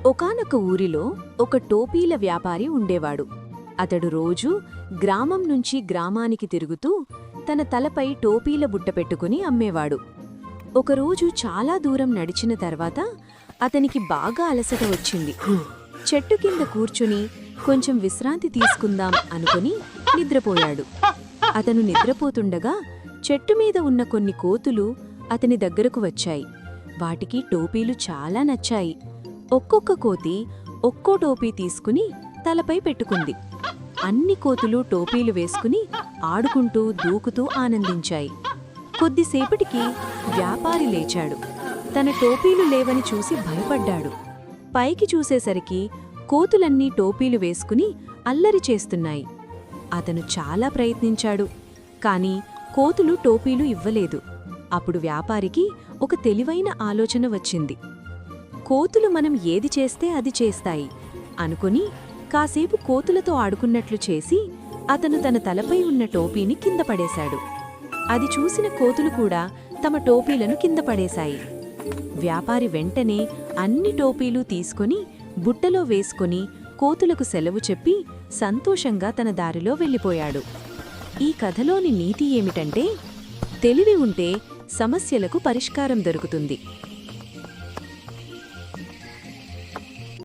ఒకానొక ఊరిలో ఒక టోపీల వ్యాపారి ఉండేవాడు. అతడు రోజూ గ్రామం నుంచి గ్రామానికి తిరుగుతూ తన తలపై టోపీల బుట్ట పెట్టుకుని అమ్మేవాడు. ఒకరోజు చాలా దూరం నడిచిన తర్వాత అతనికి బాగా అలసట వచ్చింది. చెట్టు కింద కూర్చుని కొంచెం విశ్రాంతి తీసుకుందాం అనుకుని నిద్రపోయాడు. అతను నిద్రపోతుండగా చెట్టు మీద ఉన్న కొన్ని కోతులు అతని దగ్గరకు వచ్చాయి. వాటికి టోపీలు చాలా నచ్చాయి. ఒక్కొక్క కోతి ఒక్కో టోపీ తీసుకుని తలపై పెట్టుకుంది. అన్ని కోతులు టోపీలు వేసుకుని ఆడుకుంటూ దూకుతూ ఆనందించాయి. కొద్దిసేపటికి వ్యాపారి లేచాడు. తన టోపీలు లేవని చూసి భయపడ్డాడు. పైకి చూసేసరికి కోతులన్నీ టోపీలు వేసుకుని అల్లరి చేస్తున్నాయి. అతను చాలా ప్రయత్నించాడు, కాని కోతులు టోపీలు ఇవ్వలేదు. అప్పుడు వ్యాపారికి ఒక తెలివైన ఆలోచన వచ్చింది. కోతులు మనం ఏది చేస్తే అది చేస్తాయి అనుకుని కాసేపు కోతులతో ఆడుకున్నట్లు చేసి అతను తన తలపై ఉన్న టోపీని కింద పడేశాడు. అది చూసిన కోతులు కూడా తమ టోపీలను కింద పడేశాయి. వ్యాపారి వెంటనే అన్ని టోపీలు తీసుకుని బుట్టలో వేసుకుని కోతులకు సెలవు చెప్పి సంతోషంగా తన దారిలో వెళ్ళిపోయాడు. ఈ కథలోని నీతి ఏమిటంటే, తెలివి ఉంటే సమస్యలకు పరిష్కారం దొరుకుతుంది.